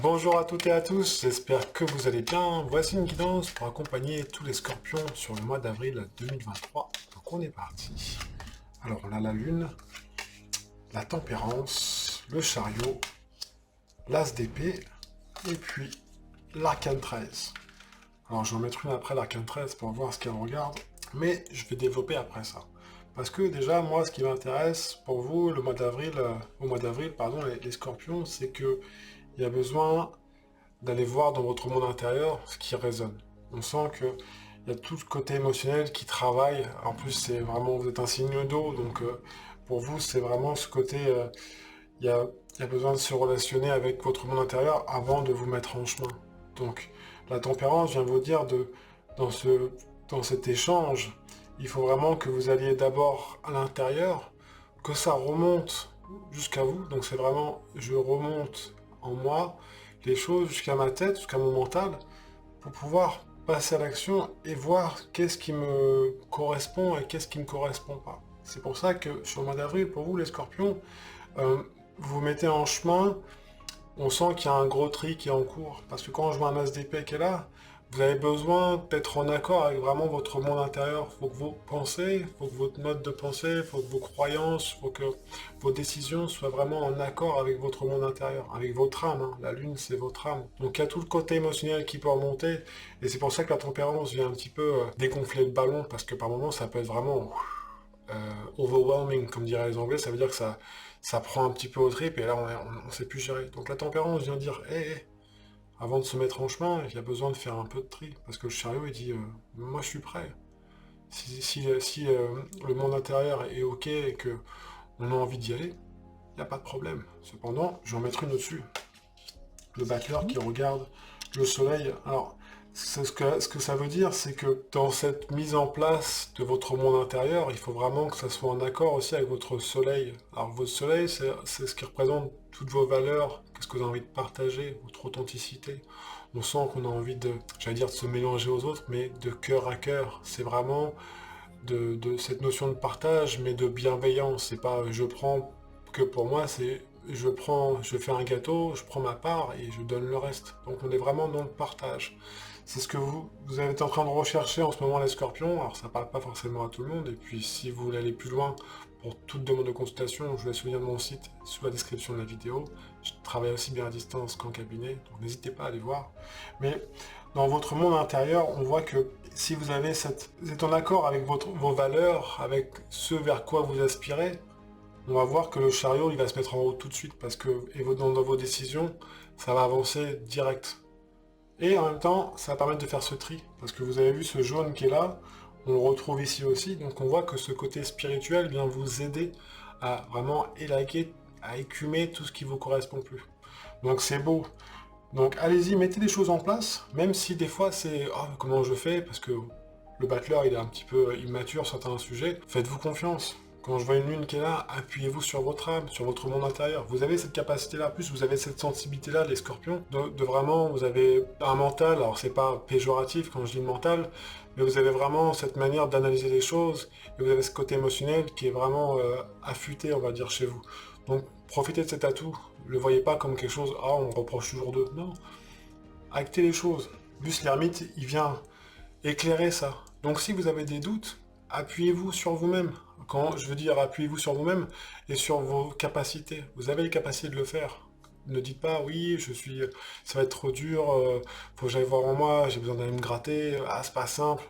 Bonjour à toutes et à tous, j'espère que vous allez bien. Voici une guidance pour accompagner tous les scorpions sur le mois d'avril 2023. Donc on est parti. Alors on a la lune, la tempérance, le chariot, l'as d'épée et puis l'arcane 13. Alors je vais en mettre une après l'arcane 13 pour voir ce qu'elle regarde, mais je vais développer après ça. Parce que déjà, moi, ce qui m'intéresse pour vous, le mois d'avril, au mois d'avril, pardon, les scorpions, c'est que il y a besoin d'aller voir dans votre monde intérieur ce qui résonne. On sent que il y a tout le côté émotionnel qui travaille. En plus, c'est vraiment, vous êtes un signe d'eau, donc pour vous, c'est vraiment ce côté, il y a, il y a besoin de se relationner avec votre monde intérieur avant de vous mettre en chemin. Donc, la tempérance vient vous dire dans ce, dans cet échange, il faut vraiment que vous alliez d'abord à l'intérieur, que ça remonte jusqu'à vous. Donc, c'est vraiment, je remonte en moi les choses jusqu'à ma tête, jusqu'à mon mental, pour pouvoir passer à l'action et voir qu'est-ce qui me correspond et qu'est-ce qui ne me correspond pas. C'est pour ça que sur le mois d'avril, pour vous les scorpions, vous vous mettez en chemin, on sent qu'il y a un gros tri qui est en cours. Parce que quand je vois un as d'épée qui est là, vous avez besoin d'être en accord avec vraiment votre monde intérieur. Faut que vos pensées, faut que votre mode de pensée, faut que vos croyances, faut que vos décisions soient vraiment en accord avec votre monde intérieur, avec votre âme. Hein. La lune, c'est votre âme. Donc il y a tout le côté émotionnel qui peut remonter. Et c'est pour ça que la tempérance vient un petit peu dégonfler le ballon, parce que par moments, ça peut être vraiment overwhelming, comme diraient les Anglais. Ça veut dire que ça prend un petit peu au trip, et là, on sait plus gérer. Donc la tempérance vient dire, hé, avant de se mettre en chemin, il y a besoin de faire un peu de tri. Parce que le chariot, il dit, moi je suis prêt. Si le monde intérieur est ok et que on a envie d'y aller, il n'y a pas de problème. Cependant, je vais en mettre une au-dessus. Le battleur qui regarde le soleil. Alors, ce que ça veut dire, c'est que dans cette mise en place de votre monde intérieur, il faut vraiment que ça soit en accord aussi avec votre soleil. Alors, votre soleil, c'est ce qui représente toutes vos valeurs, qu'est-ce que vous avez envie de partager, votre authenticité. On sent qu'on a envie de, j'allais dire, de se mélanger aux autres, mais de cœur à cœur. C'est vraiment de cette notion de partage, mais de bienveillance. C'est pas je prends que pour moi, c'est je fais un gâteau, je prends ma part et je donne le reste. Donc on est vraiment dans le partage. C'est ce que vous êtes en train de rechercher en ce moment les scorpions. Alors ça parle pas forcément à tout le monde. Et puis si vous voulez aller plus loin, pour toute demande de consultation, je vous laisse le lien de mon site sous la description de la vidéo. Je travaille aussi bien à distance qu'en cabinet, donc n'hésitez pas à aller voir. Mais dans votre monde intérieur, on voit que si vous avez vous êtes en accord avec vos valeurs, avec ce vers quoi vous aspirez, on va voir que le chariot, il va se mettre en route tout de suite parce que dans vos décisions, ça va avancer direct. Et en même temps, ça va permettre de faire ce tri parce que vous avez vu ce jaune qui est là, on le retrouve ici aussi, donc on voit que ce côté spirituel vient vous aider à vraiment élaguer, à écumer tout ce qui vous correspond plus. Donc c'est beau. Donc allez-y, mettez des choses en place, même si des fois c'est oh, comment je fais, parce que le battleur il est un petit peu immature sur certains sujets, faites-vous confiance. Quand je vois une lune qui est là, appuyez-vous sur votre âme, sur votre monde intérieur. Vous avez cette capacité-là, plus vous avez cette sensibilité-là, les scorpions, de vraiment, vous avez un mental, alors c'est pas péjoratif quand je dis mental, mais vous avez vraiment cette manière d'analyser les choses, et vous avez ce côté émotionnel qui est vraiment affûté, on va dire, chez vous. Donc profitez de cet atout, ne le voyez pas comme quelque chose, ah on reproche toujours d'eux, non. Actez les choses. Plus l'ermite, il vient éclairer ça. Donc si vous avez des doutes, appuyez-vous sur vous-même. Quand je veux dire appuyez-vous sur vous-même et sur vos capacités. Vous avez les capacités de le faire. Ne dites pas oui, ça va être trop dur, faut que j'aille voir en moi, j'ai besoin d'aller me gratter, ah c'est pas simple.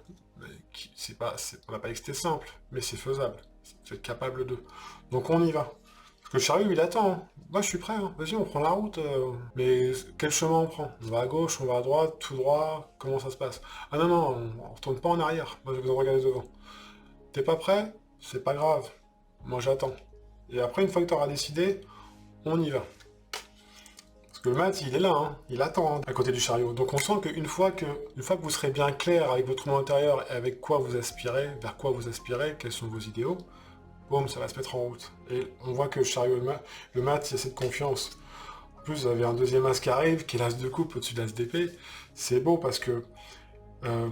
On va pas dit que c'était simple, mais c'est faisable. Vous êtes capable de. Donc on y va. Parce que le chariot, il attend. Hein. Moi, je suis prêt. Hein. Vas-y, on prend la route. Mais quel chemin on prend? On va à gauche, on va à droite, tout droit. Comment ça se passe? Ah non, non, on retourne pas en arrière. Moi, je vais vous en regarder devant. T'es pas prêt? C'est pas grave. Moi, j'attends. Et après, une fois que tu auras décidé, on y va. Parce que le mat, il est là, hein. Il attend hein, à côté du chariot. Donc on sent une fois que vous serez bien clair avec votre monde intérieur et avec quoi vous aspirez, vers quoi vous aspirez, quels sont vos idéaux, boum, ça va se mettre en route. Et on voit que le chariot, le mat, il y a cette confiance. En plus, vous avez un deuxième as qui arrive, qui est l'as de coupe au-dessus de l'as d'épée. C'est beau parce que euh,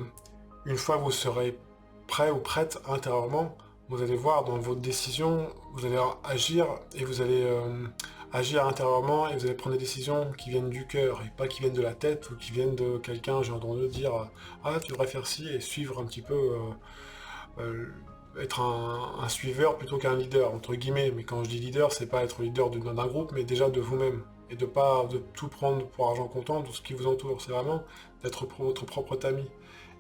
une fois que vous serez prêt ou prête intérieurement, vous allez voir dans votre décision, vous allez agir et vous allez agir intérieurement et vous allez prendre des décisions qui viennent du cœur et pas qui viennent de la tête ou qui viennent de quelqu'un, j'ai entendu dire ah tu devrais faire ci et suivre un petit peu, être un suiveur plutôt qu'un leader, entre guillemets. Mais quand je dis leader, c'est pas être leader d'un groupe, mais déjà de vous-même. Et de pas de tout prendre pour argent comptant, tout ce qui vous entoure. C'est vraiment d'être votre propre ami.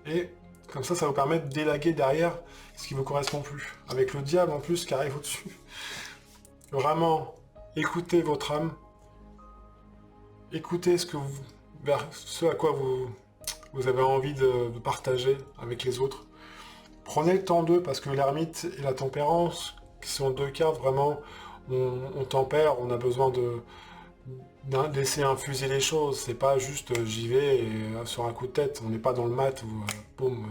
Et comme ça vous permet d'élaguer derrière ce qui ne vous correspond plus. Avec le diable en plus qui arrive au-dessus. Vraiment, écoutez votre âme. Écoutez ce à quoi vous avez envie de partager avec les autres. Prenez le temps d'eux parce que l'ermite et la tempérance, qui sont deux cartes vraiment, on tempère, on a besoin de laisser infuser les choses. C'est pas juste j'y vais et, sur un coup de tête. On n'est pas dans le mat où boum,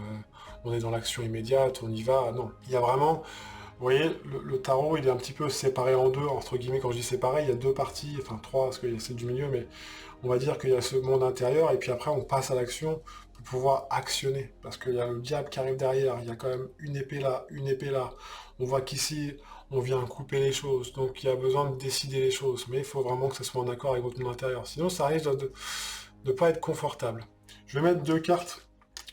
on est dans l'action immédiate, on y va. Non, il y a vraiment. Vous voyez, le tarot, il est un petit peu séparé en deux, entre guillemets. Quand je dis séparé, il y a deux parties, enfin trois, parce qu'il y a celle du milieu, mais on va dire qu'il y a ce monde intérieur, et puis après, on passe à l'action pour pouvoir actionner. Parce qu'il y a le diable qui arrive derrière, il y a quand même une épée là, une épée là. On voit qu'ici, on vient couper les choses, donc il y a besoin de décider les choses. Mais il faut vraiment que ce soit en accord avec votre monde intérieur. Sinon, ça risque de ne pas être confortable. Je vais mettre deux cartes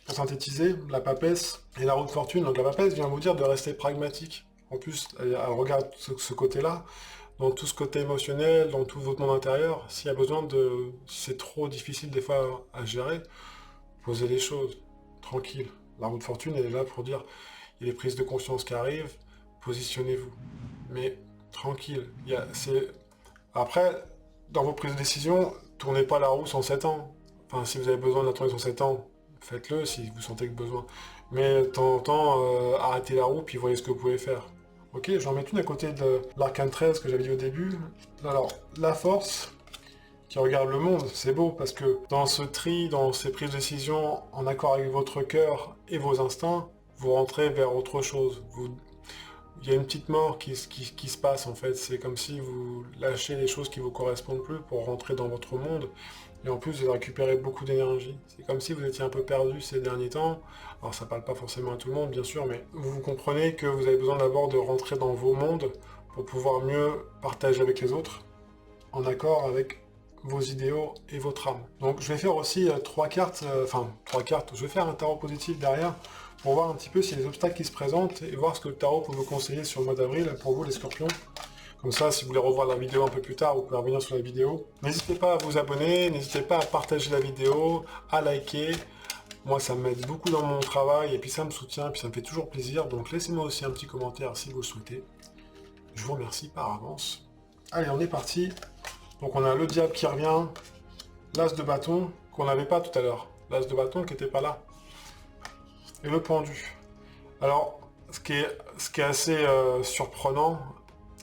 pour synthétiser, la papesse et la roue de fortune. Donc la papesse vient vous dire de rester pragmatique. En plus, elle regarde ce côté-là, dans tout ce côté émotionnel, dans tout votre monde intérieur. S'il y a besoin de... Si c'est trop difficile des fois à gérer, posez les choses, tranquille. La roue de fortune, elle est là pour dire, il y a des prises de conscience qui arrivent, positionnez-vous. Mais tranquille. Après, dans vos prises de décision, tournez pas la roue sans 7 ans. Enfin, si vous avez besoin de la tourner sur 7 ans, faites-le si vous sentez le besoin. Mais de temps en temps, arrêtez la roue, puis voyez ce que vous pouvez faire. Ok, j'en mets une à côté de l'arcane 13 que j'avais dit au début. Alors, la force qui regarde le monde, c'est beau, parce que dans ce tri, dans ces prises de décision, en accord avec votre cœur et vos instincts, vous rentrez vers autre chose. Il y a une petite mort qui se passe en fait, c'est comme si vous lâchez les choses qui vous correspondent plus pour rentrer dans votre monde. Et en plus, vous allez récupérer beaucoup d'énergie. C'est comme si vous étiez un peu perdu ces derniers temps. Alors ça parle pas forcément à tout le monde, bien sûr, mais vous comprenez que vous avez besoin d'abord de rentrer dans vos mondes pour pouvoir mieux partager avec les autres, en accord avec vos idéaux et votre âme. Donc je vais faire aussi trois cartes, je vais faire un tarot positif derrière, pour voir un petit peu s'il y a des obstacles qui se présentent, et voir ce que le tarot peut vous conseiller sur le mois d'avril, pour vous les scorpions. Comme ça, si vous voulez revoir la vidéo un peu plus tard, vous pouvez revenir sur la vidéo. N'hésitez pas à vous abonner, n'hésitez pas à partager la vidéo, à liker. Moi, ça m'aide beaucoup dans mon travail, et puis ça me soutient, et puis ça me fait toujours plaisir. Donc laissez-moi aussi un petit commentaire si vous le souhaitez. Je vous remercie par avance. Allez, on est parti. Donc on a le diable qui revient, l'as de bâton, qu'on n'avait pas tout à l'heure. L'as de bâton qui n'était pas là. Et le pendu. Alors, ce qui est assez surprenant,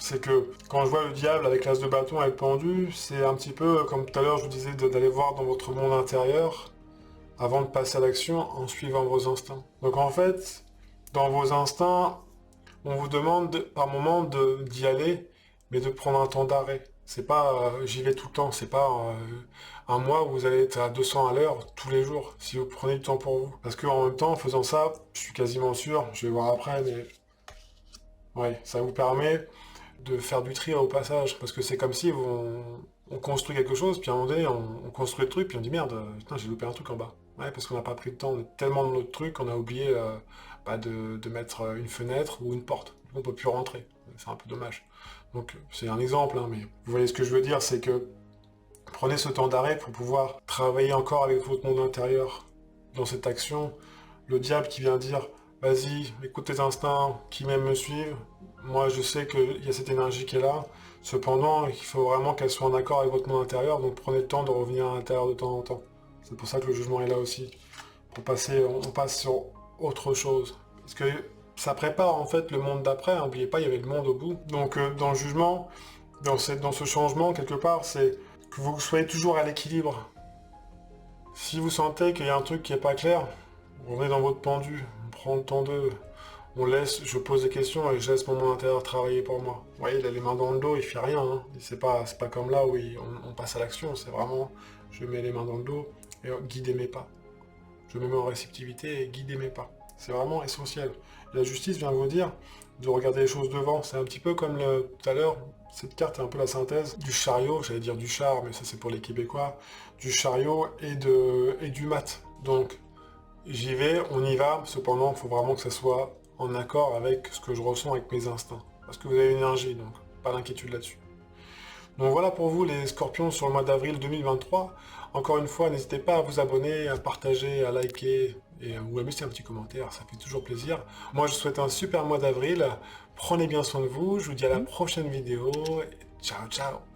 c'est que quand je vois le diable avec l'as de bâton et le pendu, c'est un petit peu comme tout à l'heure je vous disais d'aller voir dans votre monde intérieur avant de passer à l'action en suivant vos instincts. Donc en fait, dans vos instincts, on vous demande par moment d'y aller, mais de prendre un temps d'arrêt. C'est pas j'y vais tout le temps, c'est pas un mois où vous allez être à 200 à l'heure tous les jours, si vous prenez du temps pour vous. Parce qu'en même temps, en faisant ça, je suis quasiment sûr, je vais voir après, mais ouais, ça vous permet de faire du tri au passage, parce que c'est comme si on construit quelque chose, puis à un moment donné, on construit le truc, puis on dit merde, putain, j'ai loupé un truc en bas. Ouais, parce qu'on n'a pas pris le temps, on est tellement dans notre truc qu'on a oublié de mettre une fenêtre ou une porte. On peut plus rentrer, c'est un peu dommage. Donc c'est un exemple, hein, mais vous voyez ce que je veux dire, c'est que prenez ce temps d'arrêt pour pouvoir travailler encore avec votre monde intérieur dans cette action. Le diable qui vient dire vas-y, écoute tes instincts, qui m'aiment me suivre. Moi, je sais qu'il y a cette énergie qui est là. Cependant, il faut vraiment qu'elle soit en accord avec votre monde intérieur, donc prenez le temps de revenir à l'intérieur de temps en temps. C'est pour ça que le jugement est là aussi. Pour passer, on passe sur autre chose. Parce que ça prépare en fait le monde d'après. N'oubliez pas, il y avait le monde au bout. Donc dans le jugement, dans ce changement, quelque part, c'est que vous soyez toujours à l'équilibre. Si vous sentez qu'il y a un truc qui n'est pas clair, revenez dans votre pendu, on prend le temps je pose des questions et je laisse mon monde intérieur travailler pour moi. Vous voyez, il a les mains dans le dos, il fait rien. Hein. C'est pas comme là où on passe à l'action, c'est vraiment, je mets les mains dans le dos et guidez mes pas. Je me mets en réceptivité et guidez mes pas. C'est vraiment essentiel. La justice vient vous dire de regarder les choses devant. C'est un petit peu comme tout à l'heure, cette carte est un peu la synthèse du chariot, j'allais dire du char, mais ça c'est pour les Québécois, du chariot et du mat. Donc, j'y vais, on y va, cependant, il faut vraiment que ça soit en accord avec ce que je ressens avec mes instincts. Parce que vous avez une énergie, donc pas d'inquiétude là-dessus. Donc voilà pour vous les scorpions sur le mois d'avril 2023. Encore une fois, n'hésitez pas à vous abonner, à partager, à liker ou à laisser un petit commentaire, ça fait toujours plaisir. Moi je vous souhaite un super mois d'avril, prenez bien soin de vous, je vous dis à la prochaine vidéo, et ciao ciao.